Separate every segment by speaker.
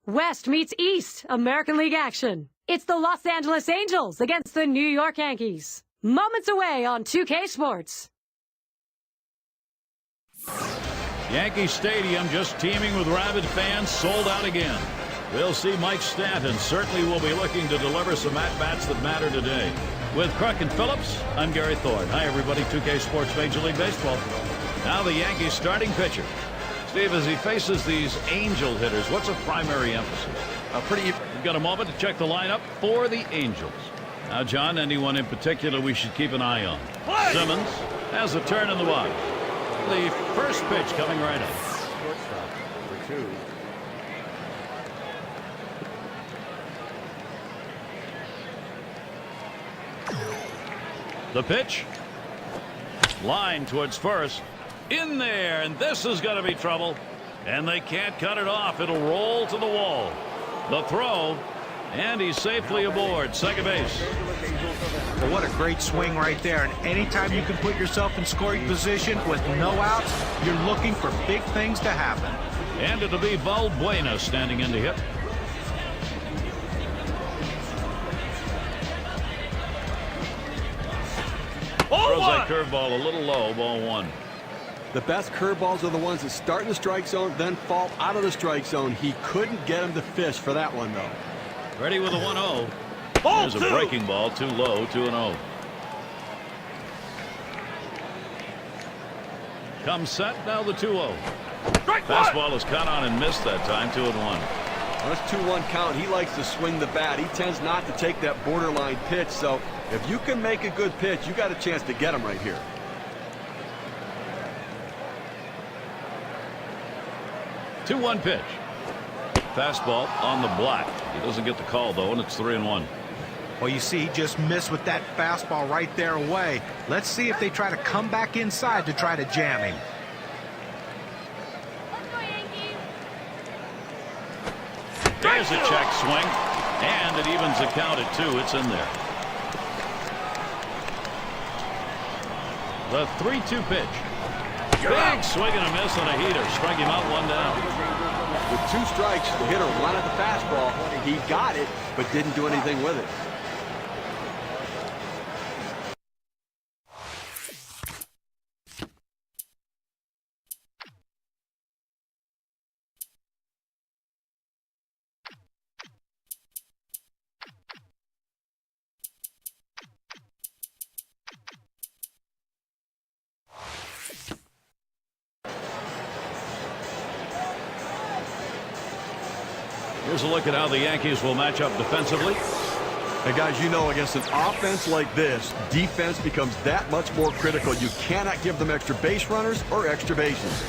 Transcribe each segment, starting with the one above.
Speaker 1: West meets East American League action. It's the Los Angeles Angels against the New York Yankees. Moments away on 2K Sports.
Speaker 2: Yankee Stadium just teeming with rabid fans, sold out again. We'll see Mike Stanton certainly will be looking to deliver some at-bats that matter today. With Kruk and Phillips, I'm Gary Thorne. Hi, everybody. 2K Sports Major League Baseball. Now the Yankees starting pitcher. Steve, as he faces these Angel hitters, what's a primary emphasis? We've got a moment to check the lineup for the Angels. Now, John, anyone in particular we should keep an eye on?
Speaker 3: Play!
Speaker 2: Simmons has a turn in the box. The first pitch coming right up.
Speaker 3: Shortstop for 2.
Speaker 2: The pitch. Line towards first. In there, and this is going to be trouble. And they can't cut it off. It'll roll to the wall. The throw, and he's safely aboard second base.
Speaker 4: Well, what a great swing right there. And anytime you can put yourself in scoring position with no outs, you're looking for big things to happen.
Speaker 2: And it'll be Valbuena standing in to hit. Throws that curveball a little low, ball 1.
Speaker 5: The best curveballs are the ones that start in the strike zone, then fall out of the strike zone. He couldn't get him to fish for that one, though.
Speaker 2: Ready with a 1-0. There's a breaking ball, too low, 2-0. Comes set, now the 2-0. Fastball is caught on and missed that time, 2-1.
Speaker 5: On this 2-1 count, he likes to swing the bat. He tends not to take that borderline pitch, so if you can make a good pitch, you got a chance to get him right here.
Speaker 2: 2-1 pitch. Fastball on the block. He doesn't get the call, though, and it's 3-1.
Speaker 4: Well, you see, he just missed with that fastball right there away. Let's see if they try to come back inside to try to jam him.
Speaker 2: There's a check swing, and it evens the count at 2. It's in there. The 3-2 pitch. Big swing and a miss on a heater. Strike him out, 1 down.
Speaker 5: With 2 strikes, the hitter wanted the fastball. He got it, but didn't do anything with it.
Speaker 2: Here's a look at how the Yankees will match up defensively.
Speaker 5: Hey, guys, you know, against an offense like this, defense becomes that much more critical. You cannot give them extra base runners or extra bases.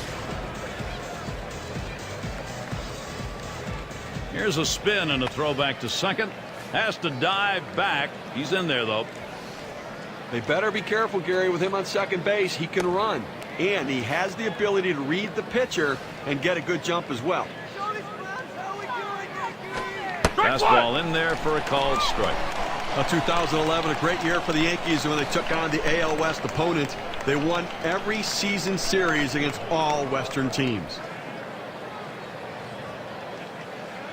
Speaker 2: Here's a spin and a throw back to second. Has to dive back. He's in there, though.
Speaker 5: They better be careful, Gary, with him on second base. He can run, and he has the ability to read the pitcher and get a good jump as well.
Speaker 2: Fastball in there for a called strike.
Speaker 5: 2011, a great year for the Yankees when they took on the AL West opponent. They won every season series against all Western teams.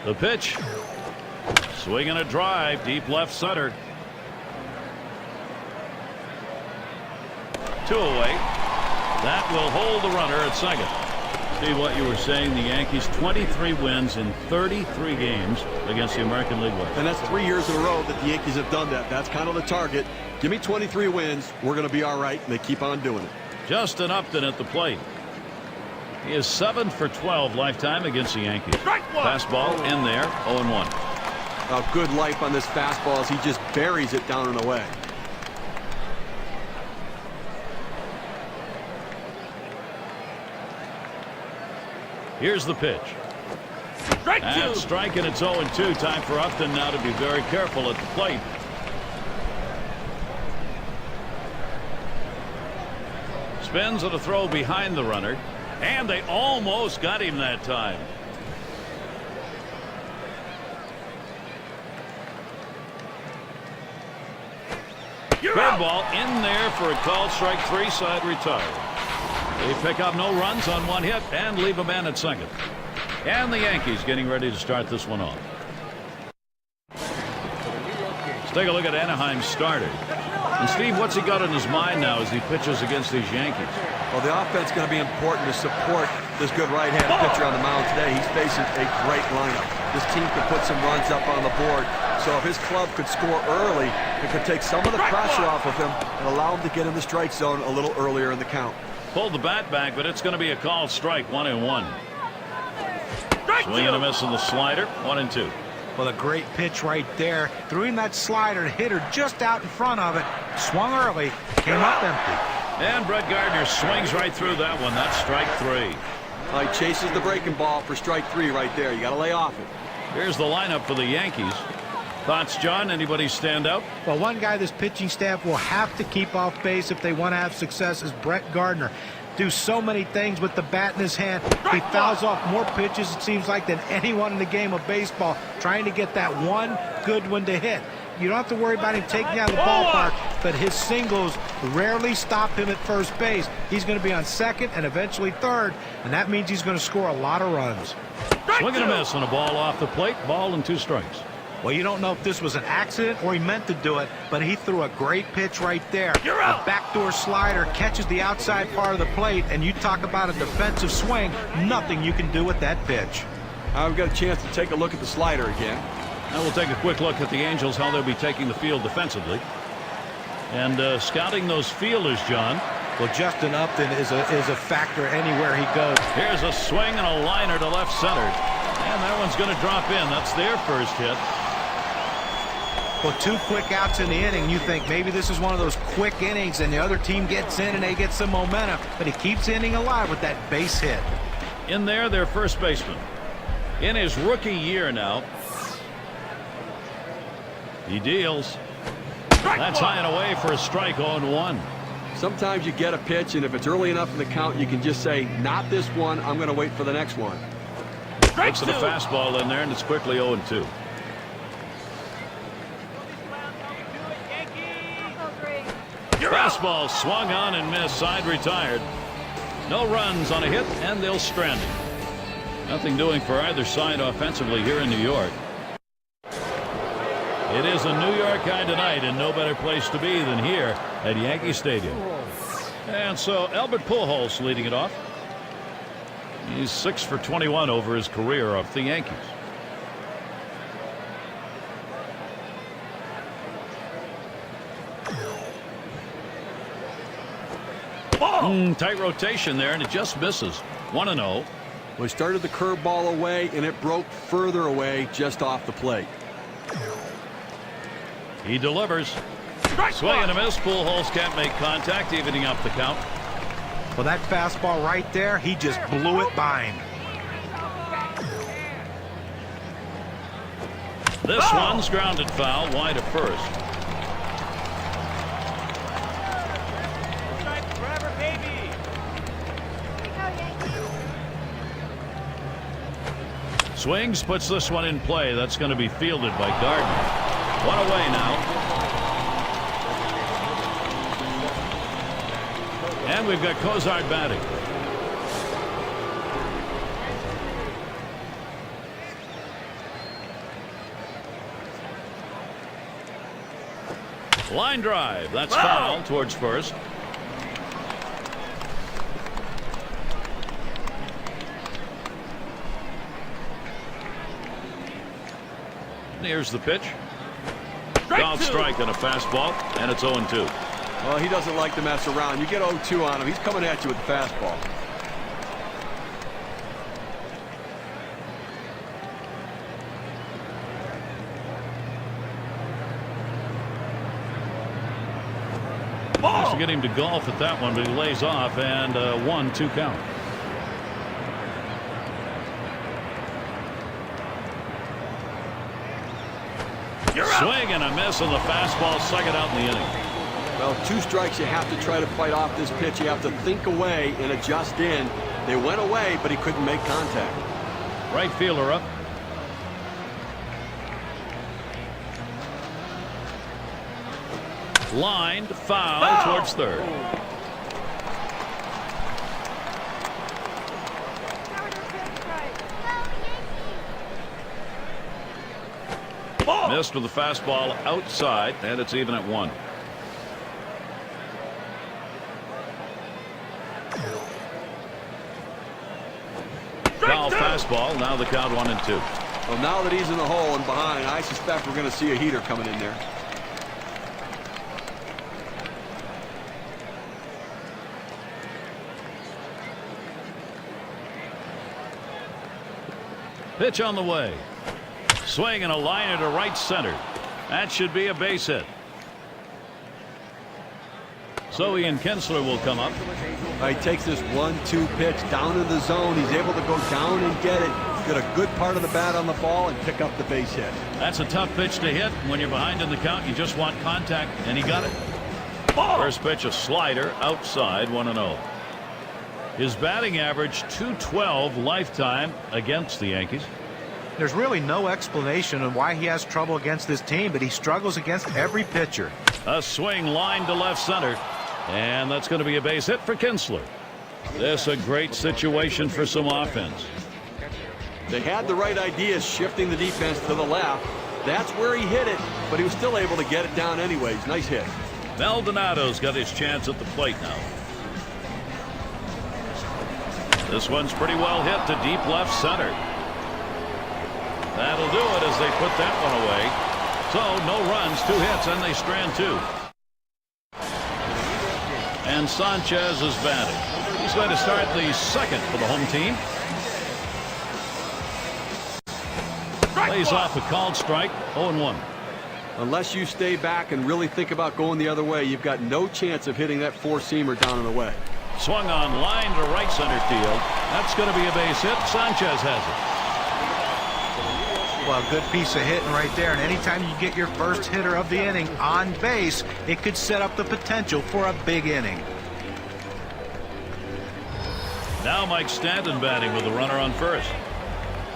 Speaker 2: The pitch. Swing and a drive, deep left center. 2 away. That will hold the runner at second. See what you were saying, the Yankees 23 wins in 33 games against the American League West.
Speaker 5: And that's 3 years in a row that the Yankees have done that. That's kind of the target. Give me 23 wins. We're going to be all right, and they keep on doing it.
Speaker 2: Justin Upton at the plate. He is 7 for 12 lifetime against the Yankees. Fastball in there, 0-1.
Speaker 5: A good life on this fastball as he just buries it down and away.
Speaker 2: Here's the pitch. And strike, and it's 0-2. Time for Upton now to be very careful at the plate. Spins and a throw behind the runner. And they almost got him that time. Curveball in there for a called strike 3, side retired. They pick up no runs on 1 hit and leave a man at second. And the Yankees getting ready to start this one off. Let's take a look at Anaheim's starter. And Steve, what's he got in his mind now as he pitches against these Yankees?
Speaker 5: Well, the offense is going to be important to support this good right-handed pitcher on the mound today. He's facing a great lineup. This team could put some runs up on the board. So if his club could score early, it could take some of the pressure off of him and allow him to get in the strike zone a little earlier in the count.
Speaker 2: Pulled the bat back, but it's going to be a called strike, 1-1. Swing and a miss on the slider, 1-2.
Speaker 4: Well, a great pitch right there. Threw in that slider, hit her just out in front of it. Swung early, came up empty.
Speaker 2: And Brett Gardner swings right through that one. That's strike 3.
Speaker 5: He chases the breaking ball for strike 3 right there. You got to lay off it.
Speaker 2: Here's the lineup for the Yankees. Thoughts, John? Anybody stand out?
Speaker 4: Well, one guy this pitching staff will have to keep off base if they want to have success is Brett Gardner. Do so many things with the bat in his hand. He fouls off more pitches, it seems like, than anyone in the game of baseball, trying to get that one good one to hit. You don't have to worry about him taking out of the ballpark, but his singles rarely stop him at first base. He's going to be on second and eventually third, and that means he's going to score a lot of runs.
Speaker 2: Swing and a miss on a ball off the plate. Ball and 2 strikes.
Speaker 4: Well, you don't know if this was an accident or he meant to do it, but he threw a great pitch right there. A backdoor slider catches the outside part of the plate, and you talk about a defensive swing, nothing you can do with that pitch.
Speaker 5: We've got a chance to take a look at the slider again.
Speaker 2: Now we'll take a quick look at the Angels, how they'll be taking the field defensively. And scouting those fielders, John.
Speaker 4: Well, Justin Upton is a factor anywhere he goes.
Speaker 2: Here's a swing and a liner to left center. And that one's going to drop in. That's their first hit.
Speaker 4: Well, 2 quick outs in the inning. You think maybe this is one of those quick innings and the other team gets in and they get some momentum. But he keeps the inning alive with that base hit.
Speaker 2: In there, their first baseman. In his rookie year now. He deals. That's high and away for a strike, 0-1.
Speaker 5: Sometimes you get a pitch, and if it's early enough in the count, you can just say, not this one, I'm going to wait for the next one.
Speaker 2: Looks at a fastball in there, and it's quickly 0-2. Fastball swung on and missed. Side retired. No runs on a hit, and they'll strand him. Nothing doing for either side offensively here in New York. It is a New York guy tonight, and no better place to be than here at Yankee Stadium. And so Albert Pujols leading it off. He's 6 for 21 over his career off the Yankees. Tight rotation there, and it just misses. 1-0.
Speaker 5: Well, he started the curveball away, and it broke further away just off the plate.
Speaker 2: He delivers. Swing and a miss. Pujols can't make contact, evening up the count.
Speaker 4: Well, that fastball right there, he just blew it by him.
Speaker 2: This one's grounded foul, wide of first. Swings, puts this one in play. That's going to be fielded by Gardner. One away now. And we've got Cozart batting. Line drive. That's foul towards first. Here's the pitch. Foul strike on a fastball, and it's 0-2.
Speaker 5: Well, he doesn't like to mess around. You get 0-2 on him, he's coming at you with the fastball.
Speaker 2: Nice to get him to golf at that one, but he lays off, and 1-2 count. Swing and a miss on the fastball, second out in the inning.
Speaker 5: Well, 2 strikes, you have to try to fight off this pitch. You have to think away and adjust in. They went away, but he couldn't make contact.
Speaker 2: Right fielder up. Lined, foul towards third. Missed with the fastball outside, and it's even at 1. Foul fastball. Now the count 1-2.
Speaker 5: Well, now that he's in the hole and behind, I suspect we're going to see a heater coming in there.
Speaker 2: Pitch on the way. Swing and a liner to right center. That should be a base hit. So Ian Kinsler will come up.
Speaker 5: He takes this 1-2 pitch down in the zone. He's able to go down and get it. Get a good part of the bat on the ball and pick up the base hit.
Speaker 2: That's a tough pitch to hit. When you're behind in the count, you just want contact, and he got it. First pitch, a slider outside, 1-0. His batting average, .212 lifetime against the Yankees.
Speaker 4: There's really no explanation on why he has trouble against this team, but he struggles against every pitcher.
Speaker 2: A swing line to left center, and that's going to be a base hit for Kinsler. This a great situation for some offense.
Speaker 5: They had the right idea, shifting the defense to the left. That's where he hit it, but he was still able to get it down anyways. Nice hit.
Speaker 2: Maldonado's got his chance at the plate now. This one's pretty well hit to deep left center. That'll do it as they put that one away. So no runs, 2 hits, and they strand 2. And Sanchez is batting. He's going to start the second for the home team. Lays off a called strike, 0-1.
Speaker 5: Unless you stay back and really think about going the other way, you've got no chance of hitting that 4-seamer down and away.
Speaker 2: Swung on line to right center field. That's going to be a base hit. Sanchez has it.
Speaker 4: Well, a good piece of hitting right there, and anytime you get your first hitter of the inning on base, it could set up the potential for a big inning.
Speaker 2: Now Mike Stanton batting with a runner on first.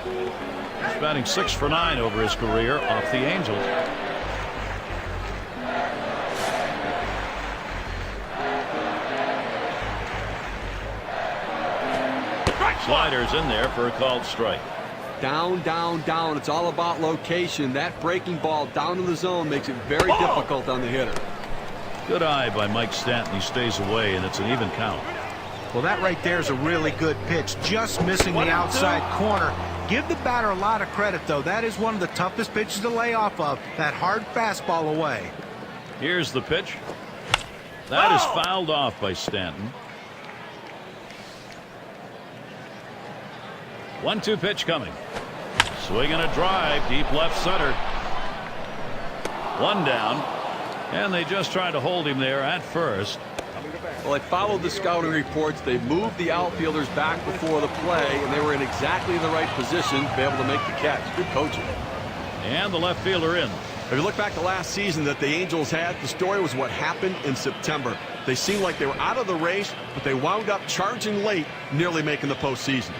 Speaker 2: He's batting 6 for 9 over his career off the Angels. Sliders in there for a called strike.
Speaker 5: Down, down, down. It's all about location. That breaking ball down in the zone makes it very difficult on the hitter.
Speaker 2: Good eye by Mike Stanton. He stays away, and it's an even count.
Speaker 4: Well, that right there is a really good pitch, just missing the outside corner. Give the batter a lot of credit, though. That is one of the toughest pitches to lay off of, that hard fastball away.
Speaker 2: Here's the pitch. That is fouled off by Stanton. 1-2 pitch coming. Swing and a drive, deep left center. 1 down, and they just tried to hold him there at first.
Speaker 5: Well, they followed the scouting reports. They moved the outfielders back before the play, and they were in exactly the right position to be able to make the catch. Good coaching.
Speaker 2: And the left fielder in.
Speaker 5: If you look back to last season that the Angels had, the story was what happened in September. They seemed like they were out of the race, but they wound up charging late, nearly making the postseason.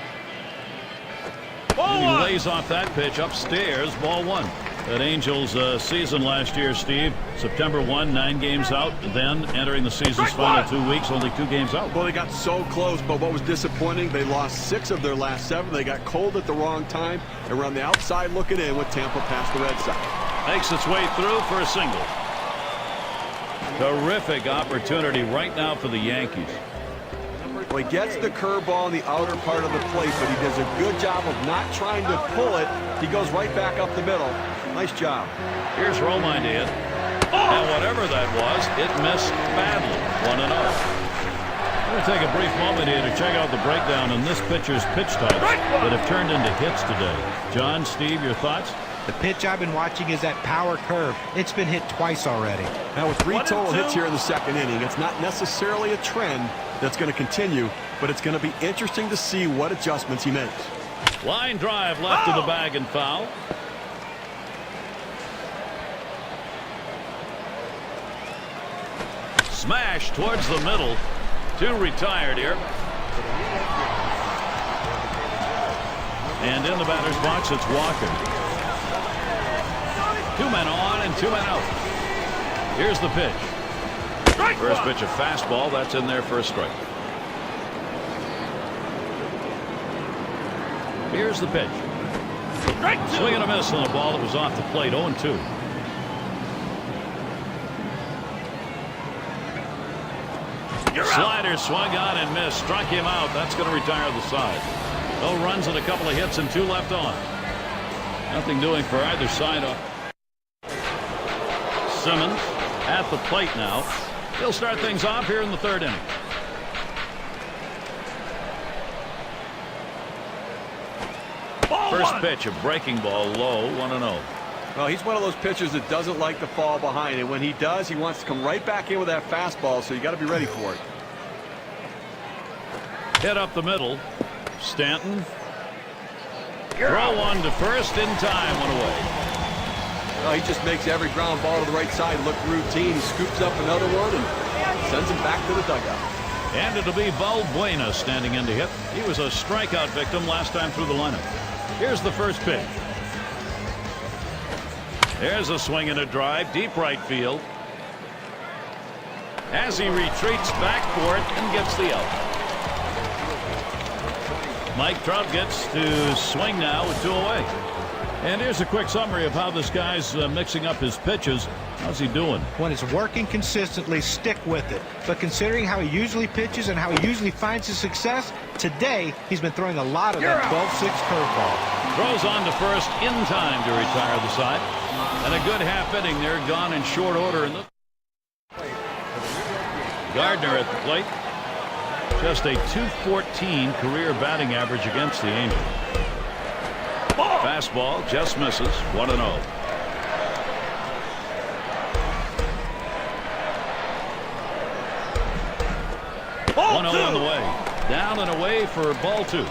Speaker 2: And he lays off that pitch upstairs, ball 1. That Angels season last year, Steve, September 1, 9 games out, then entering the season's final 2 weeks, only 2 games out.
Speaker 5: Well, they got so close, but what was disappointing, they lost 6 of their last 7. They got cold at the wrong time and were on the outside looking in with Tampa past the Red Sox.
Speaker 2: Makes its way through for a single. Terrific opportunity right now for the Yankees.
Speaker 5: Well, he gets the curveball in the outer part of the plate, but he does a good job of not trying to pull it. He goes right back up the middle. Nice job.
Speaker 2: Here's Romine to hit. And whatever that was, it missed badly. 1-0. I'm going to take a brief moment here to check out the breakdown on this pitcher's pitch types that have turned into hits today. John, Steve, your thoughts?
Speaker 4: The pitch I've been watching is that power curve. It's been hit twice already.
Speaker 5: Now, with 3 total hits here in the second inning, it's not necessarily a trend that's going to continue, but it's going to be interesting to see what adjustments he makes.
Speaker 2: Line drive left of the bag and foul. Smash towards the middle. 2 retired here. And in the batter's box, it's Walker. 2 men on and 2 men out. Here's the pitch. First pitch, a fastball. That's in there for a strike. Here's the pitch. Swing and a miss on the ball that was off the plate. 0-2. Slider swung on and missed. Struck him out. That's going to retire the side. No runs and a couple of hits and 2 left on. Nothing doing for either side. Simmons at the plate now. He'll start things off here in the 3rd inning. First pitch, a breaking ball low, 1-0.
Speaker 5: Well, he's one of those pitchers that doesn't like to fall behind, and when he does, he wants to come right back in with that fastball, so you got to be ready for it.
Speaker 2: Hit up the middle. Stanton. Throw one to first in time, 1 away.
Speaker 5: Well, he just makes every ground ball to the right side look routine. He scoops up another one and sends him back to the dugout.
Speaker 2: And it'll be Valbuena standing in to hit. He was a strikeout victim last time through the lineup. Here's the first pitch. There's a swing and a drive, deep right field. As he retreats back for it and gets the out. Mike Trout gets to swing now with 2 away. And here's a quick summary of how this guy's mixing up his pitches. How's he doing?
Speaker 4: When it's working consistently, stick with it. But considering how he usually pitches and how he usually finds his success, today he's been throwing a lot of that 12-6 curveball.
Speaker 2: Throws on to first in time to retire the side. And a good half inning there, gone in short order. In the Gardner at the plate. Just a .214 career batting average against the Angels. Fastball just misses. 1-0. 1-0 on the way. Down and away for ball 2.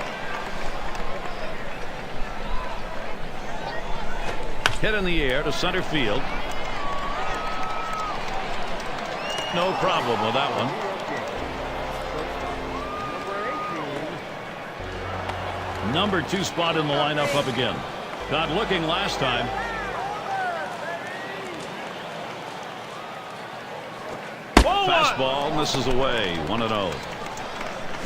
Speaker 2: Hit in the air to center field. No problem with that one. Number 2 spot in the lineup up again. Got looking last time. Fastball misses away. 1-0.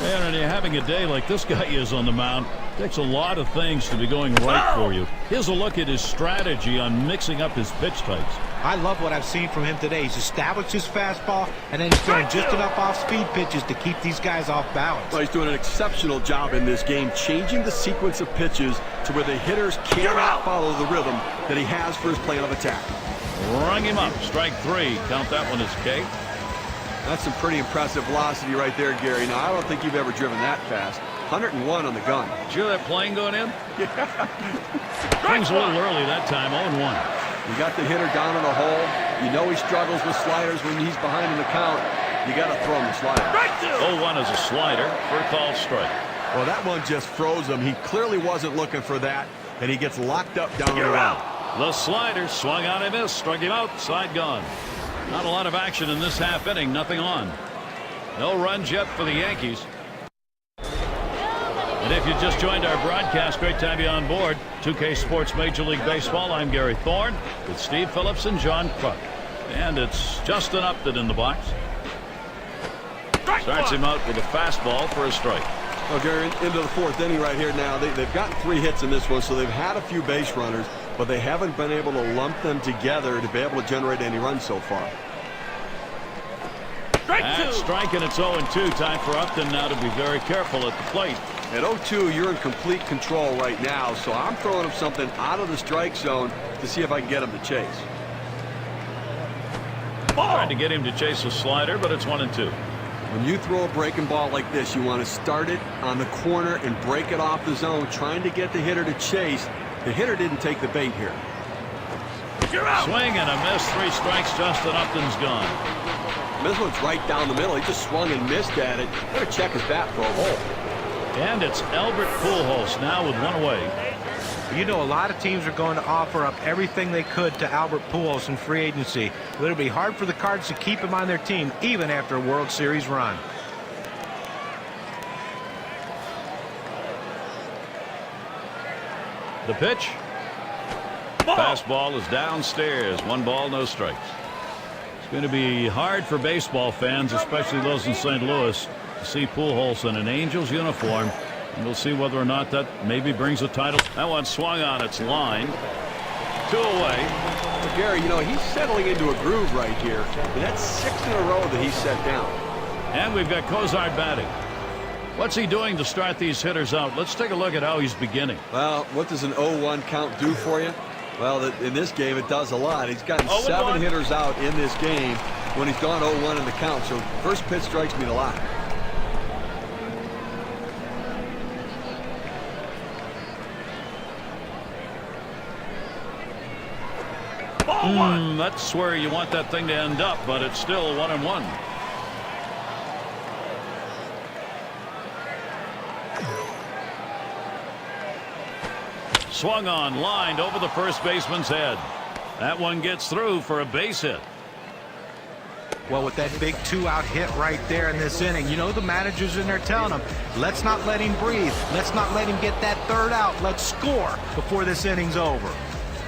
Speaker 2: And when you're having a day like this guy is on the mound, it takes a lot of things to be going right for you. Here's a look at his strategy on mixing up his pitch types.
Speaker 4: I love what I've seen from him today. He's established his fastball, and then he's throwing just enough off-speed pitches to keep these guys off balance.
Speaker 5: Well, he's doing an exceptional job in this game, changing the sequence of pitches to where the hitters cannot follow the rhythm that he has for his plan of attack.
Speaker 2: Rung him up. Strike 3. Count that one as K.
Speaker 5: That's some pretty impressive velocity right there, Gary. Now, I don't think you've ever driven that fast. 101 on the gun.
Speaker 2: Did you hear that plane going in? Swings a little early that time. 0-1.
Speaker 5: You got the hitter down in the hole. You know he struggles with sliders when he's behind in the count. You got to throw him the slider.
Speaker 2: 0-1 is a slider for a called strike.
Speaker 5: Well, that one just froze him. He clearly wasn't looking for that, and he gets locked up down the route.
Speaker 2: The slider swung on and missed. Struck him out. Side gone. Not a lot of action in this half inning. Nothing on. No runs yet for the Yankees. And if you just joined our broadcast, great to have you on board. 2K Sports Major League Baseball. I'm Gary Thorne with Steve Phillips and John Kruk. And it's Justin Upton in the box. Starts him out with a fastball for a strike.
Speaker 5: Well, Gary, into the 4th inning right here now. They've gotten 3 hits in this one, so they've had a few base runners, but they haven't been able to lump them together to be able to generate any runs so far.
Speaker 2: That's strike, and it's 0-2. Time for Upton now to be very careful at the plate.
Speaker 5: At 0-2, you're in complete control right now, so I'm throwing him something out of the strike zone to see if I can get him to chase.
Speaker 2: Trying to get him to chase a slider, but it's 1-2.
Speaker 5: When you throw a breaking ball like this, you want to start it on the corner and break it off the zone, trying to get the hitter to chase. The hitter didn't take the bait here.
Speaker 2: Swing and a miss. 3 strikes. Justin Upton's gone.
Speaker 5: This one's right down the middle. He just swung and missed at it. Better check his bat for a hole.
Speaker 2: And it's Albert Pujols now with 1 away.
Speaker 4: You know, a lot of teams are going to offer up everything they could to Albert Pujols in free agency. But it'll be hard for the Cards to keep him on their team, even after a World Series run.
Speaker 2: The pitch. Fastball is downstairs. 1 ball, no strikes. It's going to be hard for baseball fans, especially those in St. Louis, to see Pujols in an Angels uniform And we'll see whether or not that maybe brings a title. That one swung on its line. 2 away.
Speaker 5: Well, Gary, you know, he's settling into a groove right here. And that's 6 in a row that he's set down.
Speaker 2: And we've got Cozart batting. What's he doing to start these hitters out? Let's take a look at how he's beginning.
Speaker 5: Well, what does an 0-1 count do for you? Well, in this game, it does a lot. He's gotten 7 hitters out in this game when he's gone 0-1 in the count. So first pitch strikes me a lot.
Speaker 2: That's where you want that thing to end up, but it's still 1-1. Swung on, lined over the first baseman's head. That one gets through for a base hit.
Speaker 4: Well, with that big 2-out hit right there in this inning, you know the managers in there telling him, let's not let him breathe. Let's not let him get that 3rd out. Let's score before this inning's over.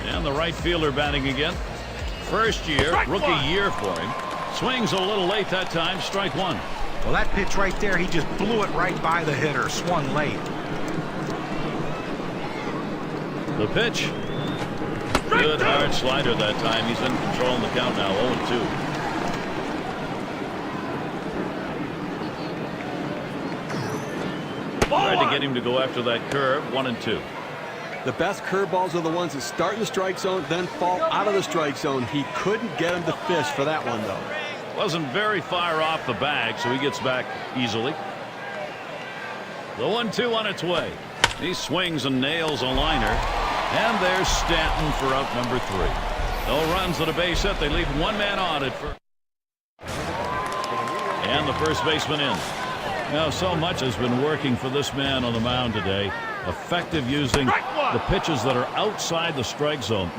Speaker 2: And the right fielder batting again. First year, rookie year for him. Swings a little late that time, strike 1.
Speaker 4: Well, that pitch right there, he just blew it right by the hitter, swung late.
Speaker 2: The pitch. Good hard slider that time. He's in control in the count now, 0-2. Tried to get him to go after that curve, 1-2.
Speaker 5: The best curveballs are the ones that start in the strike zone, then fall out of the strike zone. He couldn't get him to fish for that one, though.
Speaker 2: Wasn't very far off the bag, so he gets back easily. The 1-2 on its way. He swings and nails a liner. And there's Stanton for out number 3. No runs at a base hit. They leave 1 man on at first. And the first baseman in. Now, so much has been working for this man on the mound today. Effective using the pitches that are outside the strike zone.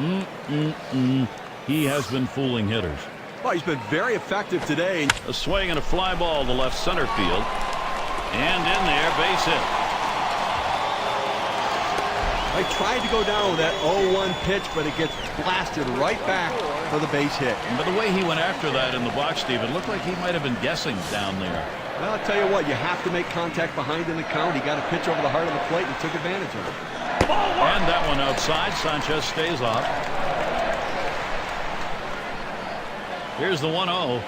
Speaker 2: He has been fooling hitters.
Speaker 5: Well, he's been very effective today.
Speaker 2: A swing and a fly ball to left center field. And in there, base hit.
Speaker 5: I tried to go down with that 0-1 pitch, but it gets blasted right back for the base hit.
Speaker 2: But the way he went after that in the box, Steve, it looked like he might have been guessing down there.
Speaker 5: Well, I'll tell you what, you have to make contact behind in the count. He got a pitch over the heart of the plate and took advantage of it.
Speaker 2: And that one outside. Sanchez stays off. Here's the 1-0.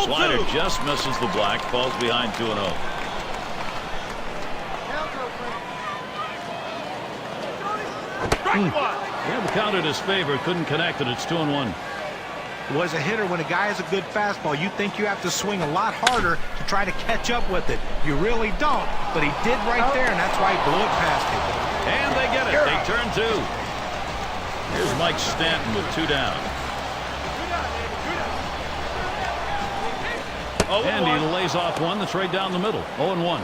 Speaker 2: Slider just misses the black, falls behind 2-0. Yeah, the count in his favor, couldn't connect it. It's 2-1.
Speaker 4: Well, as a hitter, when a guy has a good fastball, you think you have to swing a lot harder to try to catch up with it. You really don't, but he did right there, and that's why he blew it past him.
Speaker 2: And they get it. They turn 2. Here's Mike Stanton with 2 down. And he lays off one that's right down the middle. 0-1.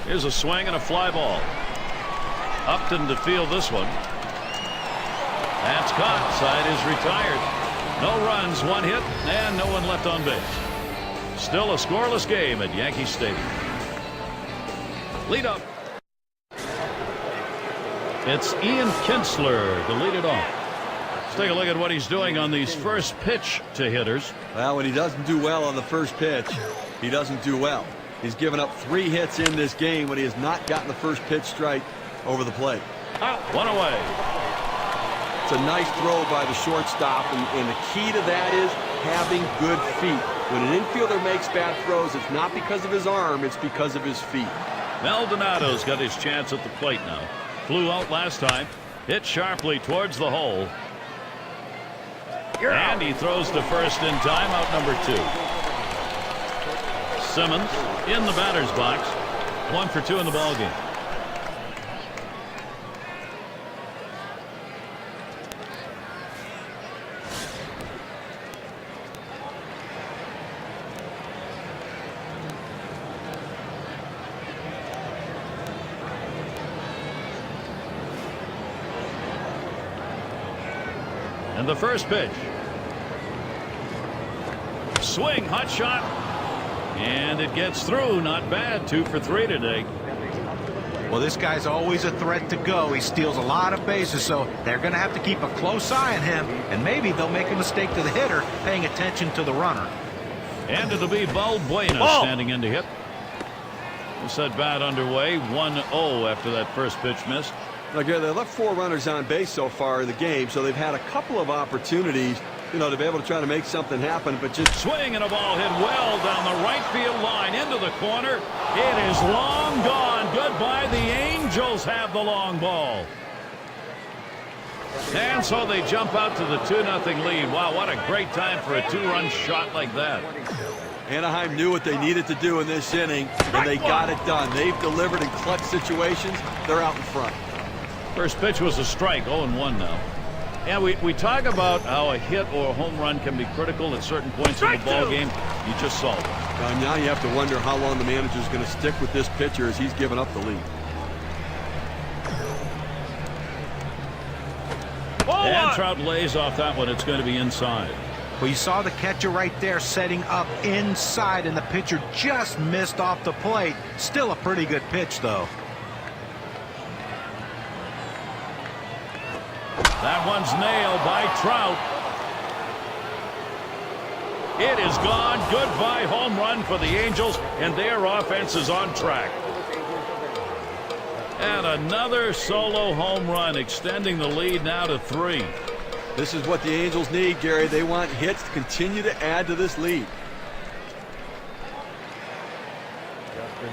Speaker 2: Here's a swing and a fly ball. Upton to field this one. That's caught. Side is retired. No runs, 1 hit, and no one left on base. Still a scoreless game at Yankee Stadium. Lead up. It's Ian Kinsler to lead it off. Let's take a look at what he's doing on these first pitch to hitters.
Speaker 5: Well, when he doesn't do well on the first pitch, he doesn't do well. He's given up 3 hits in this game when he has not gotten the first pitch strike over the plate.
Speaker 2: Out, 1 away.
Speaker 5: It's a nice throw by the shortstop, and the key to that is having good feet. When an infielder makes bad throws, it's not because of his arm, it's because of his feet.
Speaker 2: Maldonado's got his chance at the plate now. Flew out last time. Hit sharply towards the hole. And he throws to first in time, out number 2. Simmons in the batter's box. 1 for 2 in the ballgame. And the first pitch. Swing, hot shot. And it gets through. Not bad. 2 for 3 today.
Speaker 4: Well, this guy's always a threat to go. He steals a lot of bases, so they're going to have to keep a close eye on him, and maybe they'll make a mistake to the hitter paying attention to the runner.
Speaker 2: And it'll be Balbuena standing in to hit. This at bat underway, 1-0 after that first pitch missed.
Speaker 5: Okay, they left 4 runners on base so far in the game, so they've had a couple of opportunities, to be able to try to make something happen, but just
Speaker 2: Swing and a ball hit well down the right field line into the corner. It is long gone. Goodbye. The Angels have the long ball. And so they jump out to the 2-0 lead. Wow, what a great time for a 2-run shot like that.
Speaker 5: Anaheim knew what they needed to do in this inning, and they got it done. They've delivered in clutch situations. They're out in front.
Speaker 2: First pitch was a strike, 0-1 now. And we talk about how a hit or a home run can be critical at certain points in the ball game. You just saw it.
Speaker 5: Now you have to wonder how long the manager is going to stick with this pitcher as he's given up the lead.
Speaker 2: And Trout lays off that one. It's going to be inside.
Speaker 4: Well, you saw the catcher right there setting up inside, and the pitcher just missed off the plate. Still a pretty good pitch, though.
Speaker 2: That one's nailed by Trout. It is gone. Goodbye home run for the Angels, and their offense is on track. And another solo home run, extending the lead now to 3.
Speaker 5: This is what the Angels need, Gary. They want hits to continue to add to this lead.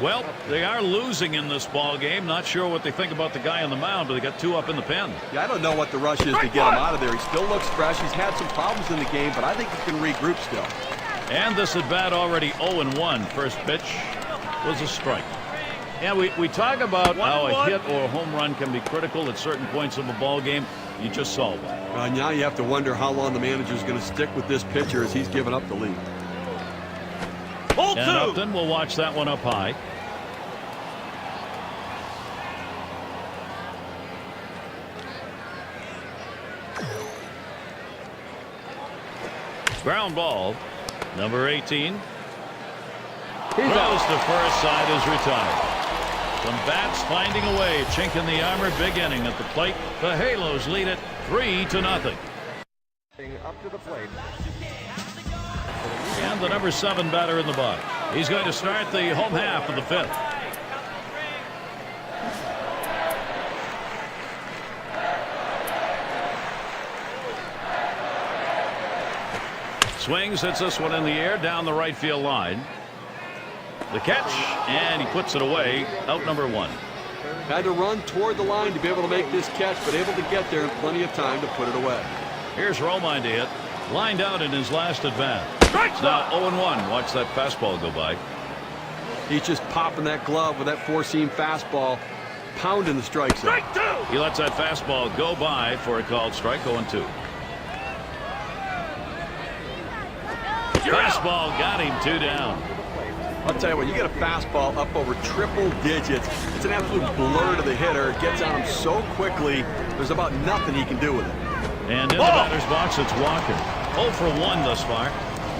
Speaker 2: Well, they are losing in this ball game. Not sure what they think about the guy on the mound, but they got 2 up in the pen.
Speaker 5: Yeah, I don't know what the rush is to get him out of there. He still looks fresh. He's had some problems in the game, but I think he can regroup still.
Speaker 2: And this at bat already 0-1. First pitch was a strike. And we talk about how a hit or a home run can be critical at certain points of a ball game. You just saw one.
Speaker 5: Now you have to wonder how long the manager is going to stick with this pitcher as he's given up the lead.
Speaker 2: And Upton will watch that one up high. Ground ball, number 18. Throws to first, side is retired. Some bats finding a way, chink in the armor, big inning at the plate. The Halos lead it 3-0.
Speaker 3: Up to the plate.
Speaker 2: And the number 7 batter in the box. He's going to start the home half of the 5th. Swings, hits this one in the air down the right field line. The catch, and he puts it away, out number 1.
Speaker 5: Had to run toward the line to be able to make this catch, but able to get there in plenty of time to put it away.
Speaker 2: Here's Romine to hit. Lined out in his last at bat. It's now 0-1. Watch that fastball go by.
Speaker 5: He's just popping that glove with that 4-seam fastball, pounding the strike zone.
Speaker 2: He lets that fastball go by for a called strike. 0-2. Fastball got him 2 down.
Speaker 5: I'll tell you what, you get a fastball up over triple digits. It's an absolute blur to the hitter. It gets on him so quickly, there's about nothing he can do with it.
Speaker 2: And in the batter's box, it's Walker. 0 for 1 thus far.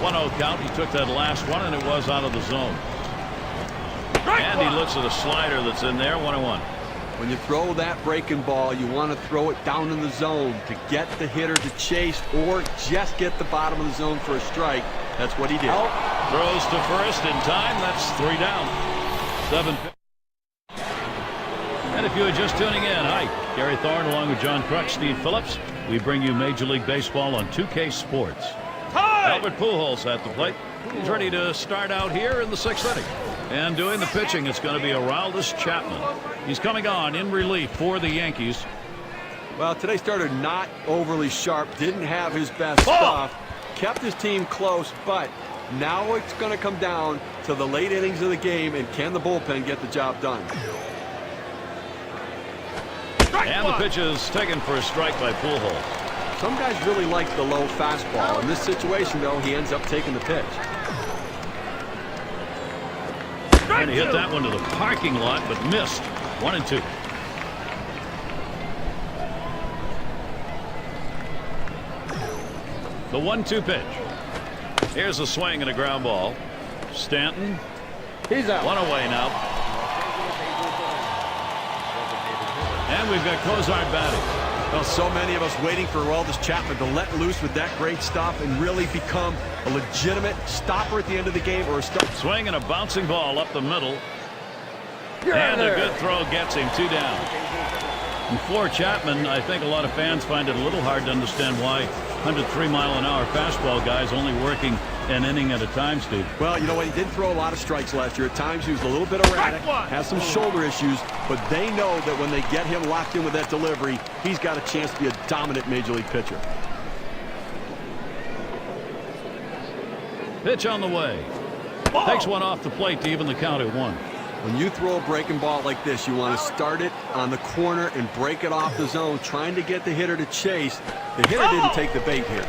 Speaker 2: 1-0 count. He took that last one, and it was out of the zone. And he looks at a slider that's in there. 1-1.
Speaker 5: When you throw that breaking ball, you want to throw it down in the zone to get the hitter to chase or just get the bottom of the zone for a strike. That's what he did.
Speaker 2: Throws to first in time. That's 3 down. 7. And if you are just tuning in, hi, Gary Thorne along with John Kruk, Steve Phillips. We bring you Major League Baseball on 2K Sports. Albert Pujols at the plate. He's ready to start out here in the 6th inning. And doing the pitching, it's going to be Aroldis Chapman. He's coming on in relief for the Yankees.
Speaker 5: Well, today's starter not overly sharp, didn't have his best stuff, kept his team close, but now it's going to come down to the late innings of the game, and can the bullpen get the job done?
Speaker 2: And the pitch is taken for a strike by Pujols.
Speaker 5: Some guys really like the low fastball. In this situation, though, he ends up taking the pitch.
Speaker 2: And he hit that one to the parking lot, but missed. 1-2. The 1-2 pitch. Here's a swing and a ground ball. Stanton.
Speaker 3: He's out.
Speaker 2: 1 away now. And we've got Cozart batting.
Speaker 5: Well, so many of us waiting for Aroldis Chapman to let loose with that great stuff and really become a legitimate stopper at the end of the game or a stop.
Speaker 2: Swing and a bouncing ball up the middle. And a good throw gets him 2 down. And for Chapman, I think a lot of fans find it a little hard to understand why 103-mile-an-hour fastball guys only working an inning at a time, Steve.
Speaker 5: Well, you know what? He did throw a lot of strikes last year. At times, he was a little bit erratic, has some shoulder issues, but they know that when they get him locked in with that delivery, he's got a chance to be a dominant major league pitcher.
Speaker 2: Pitch on the way. Takes one off the plate to even the count at 1.
Speaker 5: When you throw a breaking ball like this, you want to start it on the corner and break it off the zone, trying to get the hitter to chase. The hitter didn't take the bait here.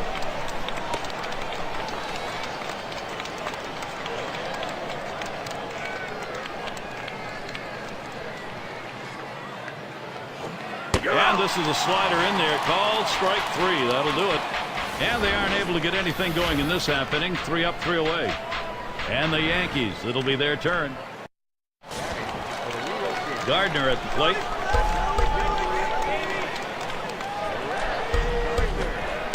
Speaker 2: And this is a slider in there, called strike 3. That'll do it. And they aren't able to get anything going in this half inning. 3 up, 3 away. And the Yankees, it'll be their turn. Gardner at the plate.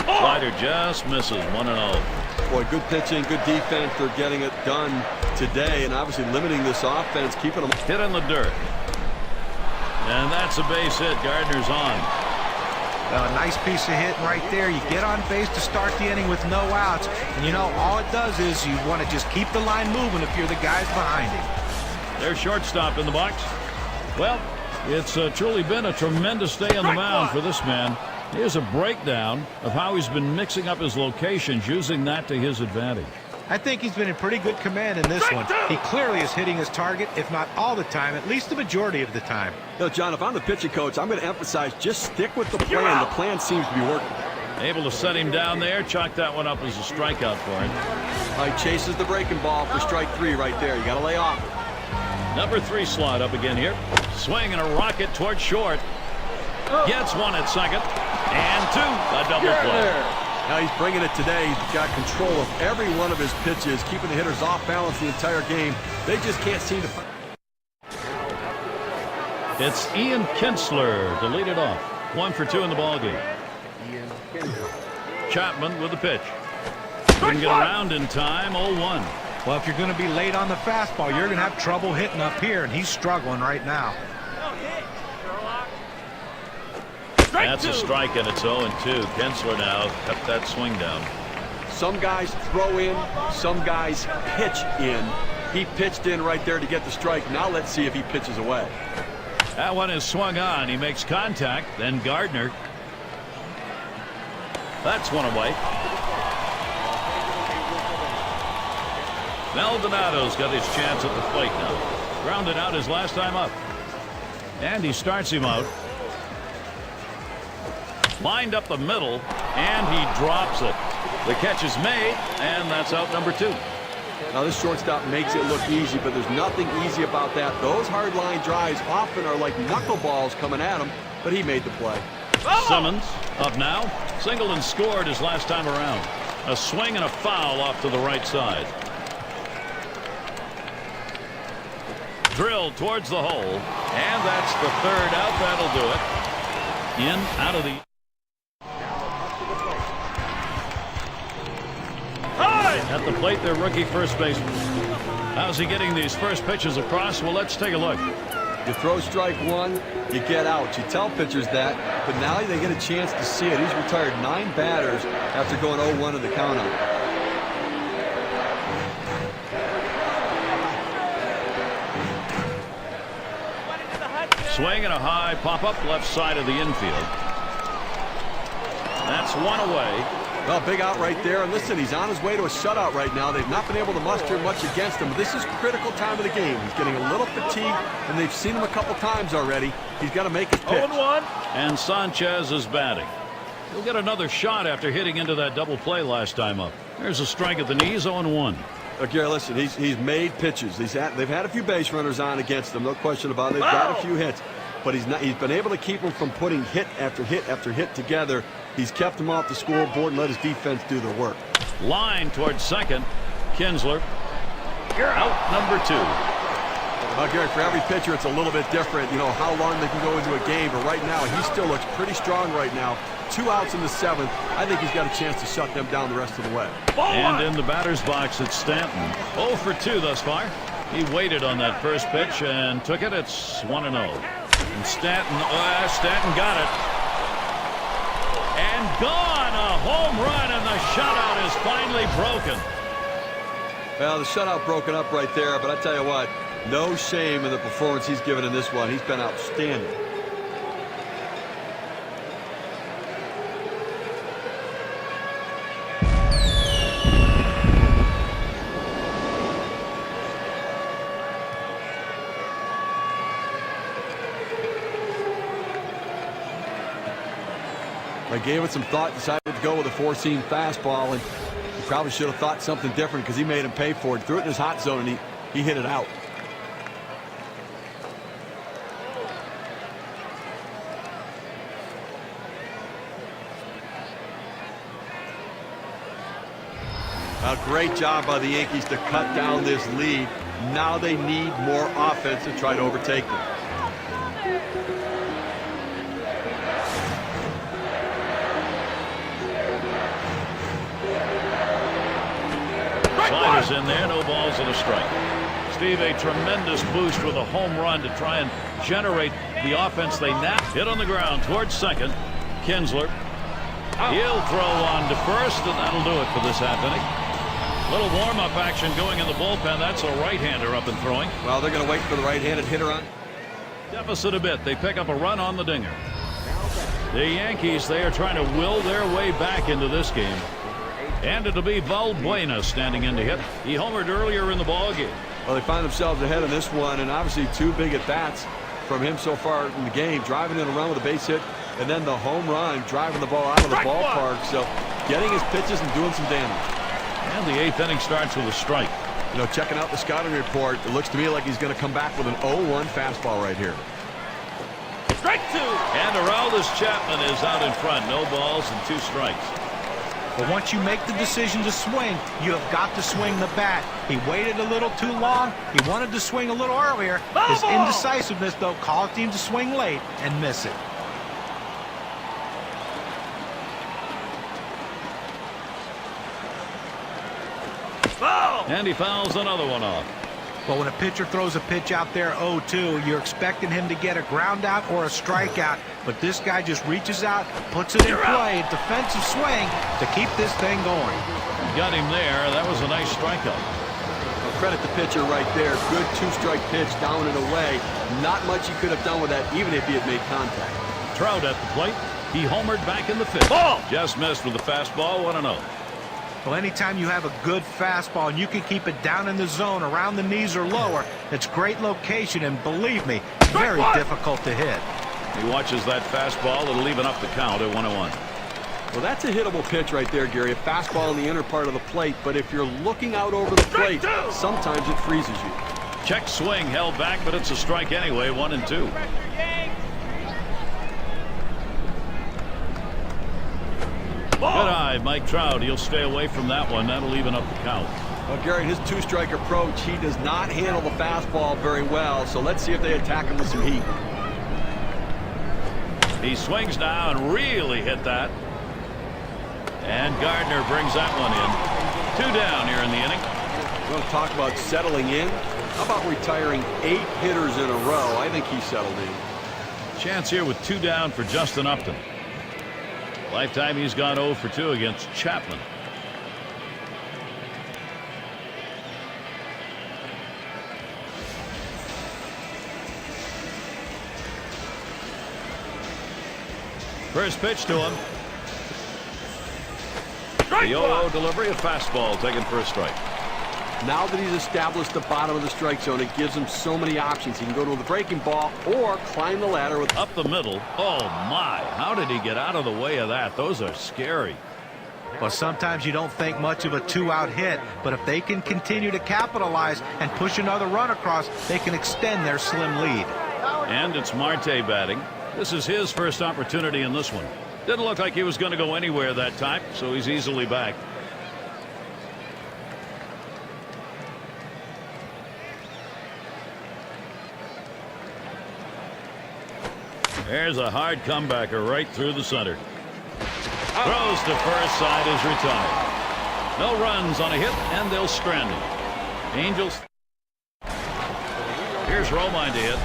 Speaker 2: Slider just misses. 1-0.
Speaker 5: Boy, good pitching, good defense. They're getting it done today, and obviously limiting this offense, keeping them
Speaker 2: hit in the dirt. And that's a base hit. Gardner's on.
Speaker 4: A nice piece of hitting right there. You get on base to start the inning with no outs. And you know, all it does is you want to just keep the line moving if you're the guys behind him.
Speaker 2: Their shortstop in the box. Well, it's truly been a tremendous day on the mound for this man. Here's a breakdown of how he's been mixing up his locations, using that to his advantage.
Speaker 4: I think he's been in pretty good command in this one. He clearly is hitting his target, if not all the time, at least the majority of the time.
Speaker 5: You know, John, if I'm the pitching coach, I'm going to emphasize just stick with the plan. The plan seems to be working.
Speaker 2: Able to set him down there. Chalk that one up as a strikeout for him.
Speaker 5: He chases the breaking ball for strike 3 right there. You got to lay off.
Speaker 2: Number 3 slot up again here. Swing and a rocket towards short. Gets one at second. And 2. A double play.
Speaker 5: Now he's bringing it today. He's got control of every one of his pitches, keeping the hitters off balance the entire game. They just can't seem to find.
Speaker 2: It's Ian Kinsler to lead it off. 1 for 2 in the ballgame. Chapman with the pitch. Couldn't get around in time. 0-1.
Speaker 4: Well, if you're going to be late on the fastball, you're going to have trouble hitting up here, and he's struggling right now.
Speaker 2: That's a strike, and it's 0-2. Kinsler now kept that swing down.
Speaker 5: Some guys throw in, some guys pitch in. He pitched in right there to get the strike. Now let's see if he pitches away.
Speaker 2: That one is swung on. He makes contact. Then Gardner. That's one away. Maldonado's got his chance at the plate now. Grounded out his last time up. And he starts him out. Lined up the middle, and he drops it. The catch is made, and that's out number 2.
Speaker 5: Now this shortstop makes it look easy, but there's nothing easy about that. Those hard line drives often are like knuckleballs coming at him, but he made the play.
Speaker 2: Simmons up now. Singled and scored his last time around. A swing and a foul off to the right side. Drilled towards the hole, and that's the 3rd out. That'll do it. In, out of the... At the plate, their rookie first baseman. How's he getting these first pitches across? Well, let's take a look.
Speaker 5: You throw strike 1, you get out. You tell pitchers that, but now they get a chance to see it. He's retired 9 batters after going 0-1 in the count out.
Speaker 2: Swing and a high pop-up left side of the infield. That's one away.
Speaker 5: Well, big out right there. And listen, he's on his way to a shutout right now. They've not been able to muster much against him. But this is critical time of the game. He's getting a little fatigued, and they've seen him a couple times already. He's got to make his pitch.
Speaker 2: 0-1. And Sanchez is batting. He'll get another shot after hitting into that double play last time up. There's a strike at the knees, 0-1.
Speaker 5: Gary, listen, he's made pitches. They've had a few base runners on against them, no question about it. They've got a few hits, but he's been able to keep them from putting hit after hit after hit together. He's kept them off the scoreboard and let his defense do their work.
Speaker 2: Line towards second. Kinsler. Out number 2.
Speaker 5: Gary, for every pitcher, it's a little bit different, you know, how long they can go into a game. But right now, he still looks pretty strong right now. 2 outs in the 7th. I think he's got a chance to shut them down the rest of the way.
Speaker 2: And in the batter's box, it's Stanton. 0 for 2 thus far. He waited on that first pitch and took it. It's 1-0. And Stanton got it. And gone. A home run, and the shutout is finally broken.
Speaker 5: Well, the shutout broken up right there, but I tell you what, no shame in the performance he's given in this one. He's been outstanding. I gave it some thought, decided to go with a 4-seam fastball, and he probably should have thought something different because he made him pay for it. Threw it in his hot zone, and he hit it out. A great job by the Yankees to cut down this lead. Now they need more offense to try to overtake them.
Speaker 2: Sliders in there, no balls and a strike. Steve, a tremendous boost with a home run to try and generate the offense they now hit on the ground towards second. Kinsler. He'll throw on to first, and that'll do it for this half inning. Little warm-up action going in the bullpen. That's a right-hander up and throwing.
Speaker 5: Well, they're going to wait for the right-handed hitter on.
Speaker 2: Deficit a bit. They pick up a run on the dinger. The Yankees, they are trying to will their way back into this game. And it'll be Valbuena standing in to hit. He homered earlier in the ballgame.
Speaker 5: Well, they find themselves ahead in this one, and obviously 2 big at-bats from him so far in the game. Driving in a run with a base hit, and then the home run, driving the ball out of the ballpark. So getting his pitches and doing some damage.
Speaker 2: And the 8th inning starts with a strike.
Speaker 5: You know, checking out the scouting report, it looks to me like he's going to come back with an 0-1 fastball right here.
Speaker 2: Strike 2. And Aroldis Chapman is out in front. No balls and 2 strikes.
Speaker 4: But once you make the decision to swing, you have got to swing the bat. He waited a little too long. He wanted to swing a little earlier. His indecisiveness, though, caused him to swing late and miss it.
Speaker 2: And he fouls another one off.
Speaker 4: But when a pitcher throws a pitch out there 0-2, you're expecting him to get a ground out or a strikeout. But this guy just reaches out, puts it in play, defensive swing to keep this thing going.
Speaker 2: Got him there. That was a nice strikeout.
Speaker 5: Well, credit the pitcher right there. Good 2-strike pitch down and away. Not much he could have done with that, even if he had made contact.
Speaker 2: Trout at the plate. He homered back in the 5th. Ball! Just missed with the fastball. 1-0.
Speaker 4: Well, anytime you have a good fastball and you can keep it down in the zone around the knees or lower, it's great location, and believe me, very difficult to hit.
Speaker 2: He watches that fastball. It'll even up the count at 1-1.
Speaker 5: Well, that's a hittable pitch right there, Gary. A fastball in the inner part of the plate, but if you're looking out over the plate, sometimes it freezes you.
Speaker 2: Check swing held back, but it's a strike anyway. 1-2. Good eye, Mike Trout. He'll stay away from that one. That'll even up the count.
Speaker 5: Well, Gary, his 2-strike approach, he does not handle the fastball very well, so let's see if they attack him with some heat.
Speaker 2: He swings now and really hit that. And Gardner brings that one in. 2 down here in the inning.
Speaker 5: You want to talk about settling in? How about retiring 8 hitters in a row? I think he settled in.
Speaker 2: Chance here with 2 down for Justin Upton. Lifetime he's gone 0 for 2 against Chapman. First pitch to him. The 0-0 delivery, a fastball taken for a strike.
Speaker 5: Now that he's established the bottom of the strike zone, it gives him so many options. He can go to the breaking ball or climb the ladder with
Speaker 2: up the middle. Oh my, how did he get out of the way of that? Those are scary.
Speaker 4: Well, sometimes you don't think much of a 2-out hit, but if they can continue to capitalize and push another run across, they can extend their slim lead.
Speaker 2: And it's Marte batting. This is his first opportunity in this one. Didn't look like he was going to go anywhere that time, so he's easily back. There's a hard comebacker right through the center. Throws to first, side is retired. No runs on a hit, and they'll strand him. Angels. Here's Romine to hit.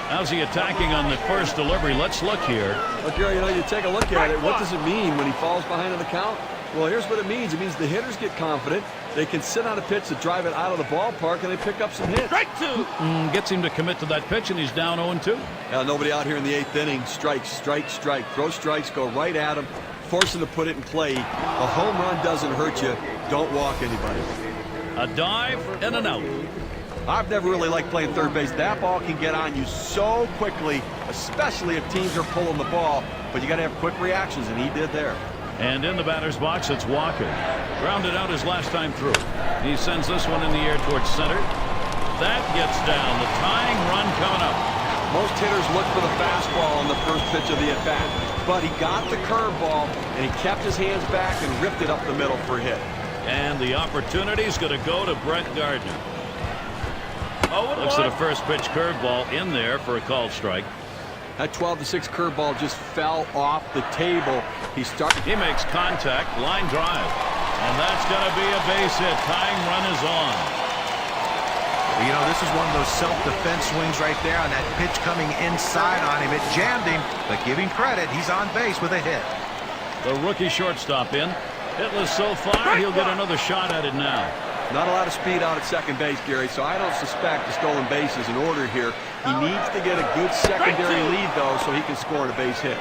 Speaker 2: How's he attacking on the first delivery? Let's look here.
Speaker 5: Well, Gary, you take a look at it. What does it mean when he falls behind on the count? Well, here's what it means. It means the hitters get confident. They can sit on a pitch to drive it out of the ballpark, and they pick up some hits.
Speaker 2: Strike two. Gets him to commit to that pitch, and he's down 0-2.
Speaker 5: Nobody out here in the 8th inning. Strike, strike, strike. Throw strikes, go right at him, force him to put it in play. A home run doesn't hurt you. Don't walk anybody.
Speaker 2: A dive and an out.
Speaker 5: I've never really liked playing third base. That ball can get on you so quickly, especially if teams are pulling the ball. But you got to have quick reactions, and he did there.
Speaker 2: And in the batter's box, it's Walker. Grounded out his last time through. He sends this one in the air towards center. That gets down. The tying run coming up.
Speaker 5: Most hitters look for the fastball on the first pitch of the at-bat. But he got the curveball, and he kept his hands back and ripped it up the middle for a hit.
Speaker 2: And the opportunity is going to go to Brett Gardner. Looks at a first pitch curveball in there for a called strike.
Speaker 5: That 12-6 curveball just fell off the table. He
Speaker 2: makes contact, line drive. And that's going to be a base hit. Tying run is on.
Speaker 4: You know, this is one of those self-defense swings right there on that pitch coming inside on him. It jammed him, but give him credit. He's on base with a hit.
Speaker 2: The rookie shortstop in. Hitless so far, he'll get another shot at it now.
Speaker 5: Not a lot of speed out at second base, Gary, so I don't suspect the stolen base is in order here. He needs to get a good secondary lead, though, so he can score on a base hit.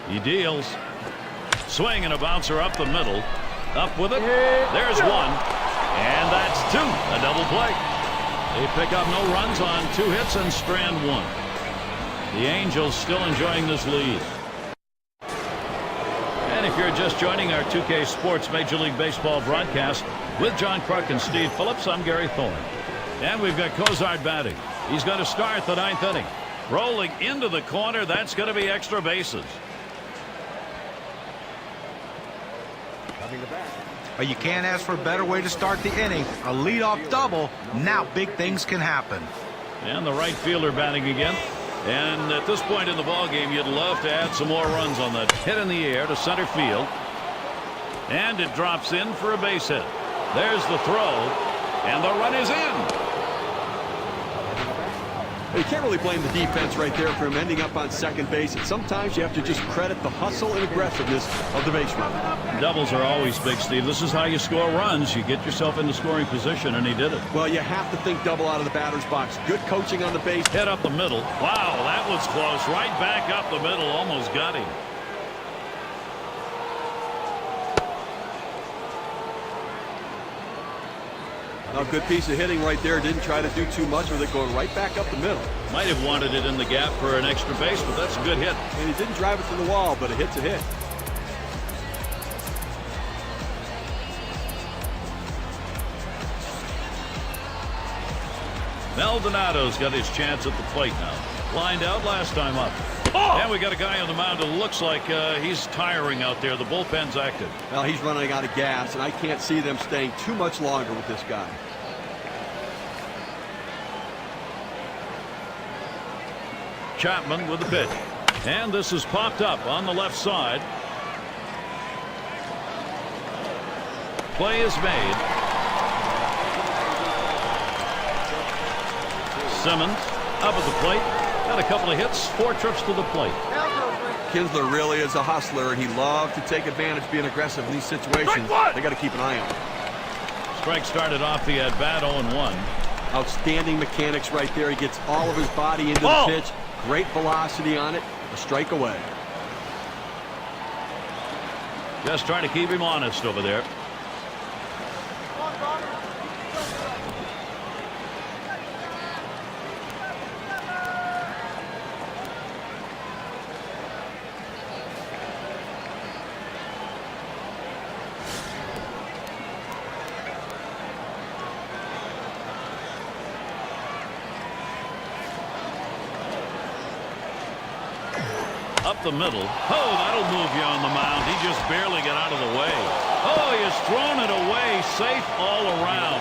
Speaker 2: He deals. Swing and a bouncer up the middle. Up with it. There's one. And that's two. A double play. They pick up no runs on 2 hits and strand 1. The Angels still enjoying this lead. And if you're just joining our 2K Sports Major League Baseball broadcast with John Kruk and Steve Phillips, I'm Gary Thorne. And we've got Cozart batting. He's going to start the 9th inning. Rolling into the corner. That's going to be extra bases.
Speaker 4: Well, you can't ask for a better way to start the inning. A leadoff double. Now big things can happen.
Speaker 2: And the right fielder batting again. And at this point in the ball game, you'd love to add some more runs on that hit in the air to center field. And it drops in for a base hit. There's the throw. And the run is in.
Speaker 5: You can't really blame the defense right there for him ending up on second base. And sometimes you have to just credit the hustle and aggressiveness of the base runner.
Speaker 2: Doubles are always big, Steve. This is how you score runs. You get yourself into scoring position, and he did it.
Speaker 5: Well, you have to think double out of the batter's box. Good coaching on the base.
Speaker 2: Hit up the middle. Wow, that was close. Right back up the middle. Almost got him.
Speaker 5: A good piece of hitting right there. Didn't try to do too much with it, going right back up the middle.
Speaker 2: Might have wanted it in the gap for an extra base, but that's a good hit.
Speaker 5: And he didn't drive it to the wall, but a hit's a hit.
Speaker 2: Maldonado's got his chance at the plate now. Lined out last time up. And we got a guy on the mound who looks like he's tiring out there. The bullpen's active.
Speaker 5: Well, he's running out of gas, and I can't see them staying too much longer with this guy.
Speaker 2: Chapman with the pitch. And this is popped up on the left side. Play is made. Simmons up at the plate. Got a couple of hits, 4 trips to the plate.
Speaker 5: Kinsler really is a hustler, and he loves to take advantage, being aggressive in these situations. They got to keep an eye on him.
Speaker 2: Strike started off the at-bat 0-1.
Speaker 5: Outstanding mechanics right there. He gets all of his body into the pitch. Great velocity on it. A strike away.
Speaker 2: Just trying to keep him honest over there. Up the middle. Oh, that'll move you on the mound. He just barely got out of the way. Oh, he has thrown it away. Safe all around.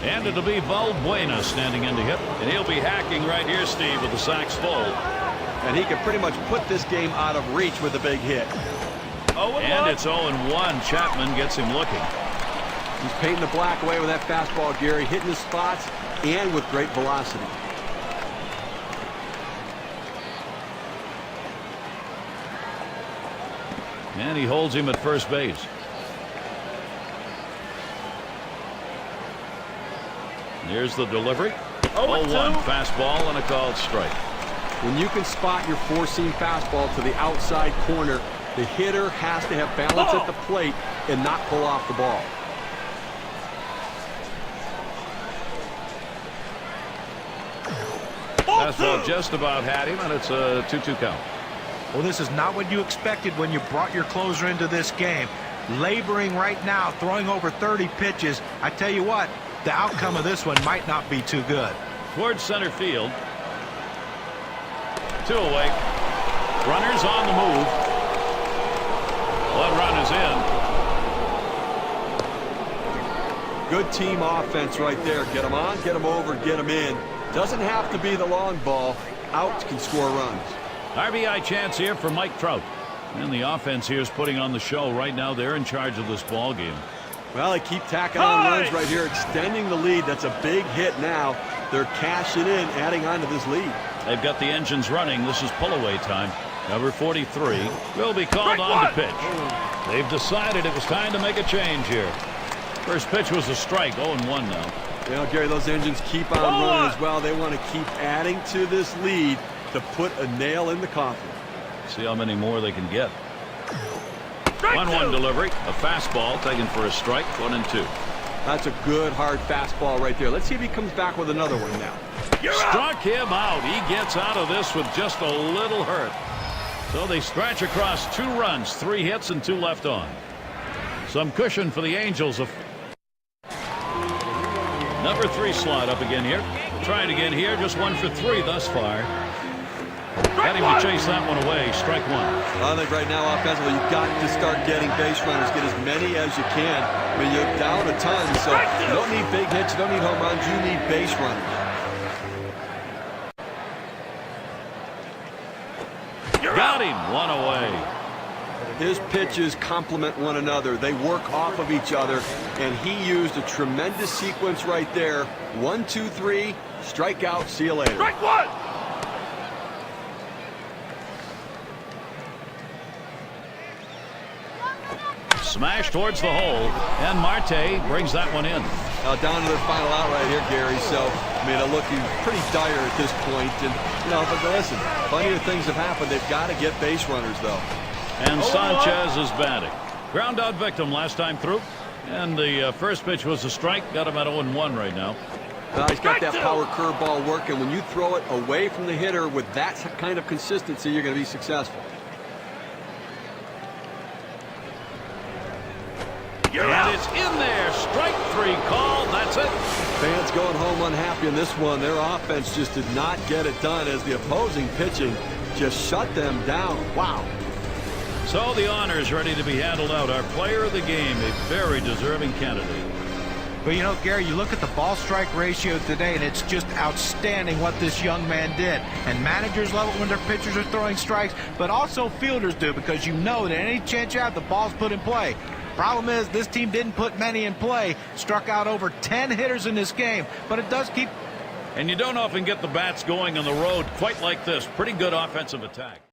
Speaker 2: And it'll be Valbuena standing in to hit. And he'll be hacking right here, Steve, with the sacks full.
Speaker 5: And he can pretty much put this game out of reach with a big hit.
Speaker 2: And it's 0-1. Chapman gets him looking.
Speaker 5: He's painting the black away with that fastball, Gary, hitting his spots and with great velocity.
Speaker 2: And he holds him at first base. Here's the delivery. 0-1 fastball and a called strike.
Speaker 5: When you can spot your four-seam fastball to the outside corner, the hitter has to have balance at the plate and not pull off the ball.
Speaker 2: Fastball just about had him, and it's a 2-2 count.
Speaker 4: Well, this is not what you expected when you brought your closer into this game. Laboring right now, throwing over 30 pitches. I tell you what, the outcome of this one might not be too good.
Speaker 2: Towards center field. 2 away. Runners on the move. One run is in.
Speaker 5: Good team offense right there. Get them on, get them over, get them in. Doesn't have to be the long ball. Outs can score runs.
Speaker 2: RBI chance here for Mike Trout. And the offense here is putting on the show right now. They're in charge of this ball game.
Speaker 5: Well, they keep tacking on runs right here, extending the lead. That's a big hit now. They're cashing in, adding on to this lead.
Speaker 2: They've got the engines running. This is pull-away time. Number 43 will be called on to pitch. They've decided it was time to make a change here. First pitch was a strike. 0-1 now.
Speaker 5: You know, Gary, those engines keep on running as well. They want to keep adding to this lead to put a nail in the coffin.
Speaker 2: See how many more they can get. 1-1 delivery. A fastball taken for a strike. 1-2.
Speaker 5: That's a good, hard fastball right there. Let's see if he comes back with another one now.
Speaker 2: Struck him out. He gets out of this with just a little hurt. So they scratch across 2 runs, 3 hits, and 2 left on. Some cushion for the Angels. Number 3 slot up again here. Trying again here. Just 1 for 3 thus far. Got him to chase that one away. Strike 1.
Speaker 5: I think right now offensively you've got to start getting base runners. Get as many as you can. I mean, you're down a ton, so you don't need big hits. You don't need home runs. You need base runners.
Speaker 2: Got him. 1 away.
Speaker 5: His pitches complement one another. They work off of each other, and he used a tremendous sequence right there. 1, 2, 3, strike out, see you later.
Speaker 2: Strike 1. Smash towards the hole, and Marte brings that one in.
Speaker 5: Now down to their final out right here, Gary. So, I mean, they're looking pretty dire at this point. And, you know, but listen, plenty of things have happened. They've got to get base runners, though.
Speaker 2: And Sanchez is batting. Ground out victim last time through. And the first pitch was a strike. Got him at 0-1 right now.
Speaker 5: Now he's got that power curveball working. When you throw it away from the hitter with that kind of consistency, you're going to be successful.
Speaker 2: And it's in there. Strike 3 called. That's it.
Speaker 5: Fans going home unhappy in this one. Their offense just did not get it done as the opposing pitching just shut them down. Wow.
Speaker 2: So the honor is ready to be handled out. Our player of the game, a very deserving candidate.
Speaker 4: But you know, Gary, you look at the ball strike ratio today, and it's just outstanding what this young man did. And managers love it when their pitchers are throwing strikes, but also fielders do, because you know that any chance you have, the ball's put in play. Problem is, this team didn't put many in play. Struck out over 10 hitters in this game, but it does keep.
Speaker 2: And you don't often get the bats going on the road quite like this. Pretty good offensive attack.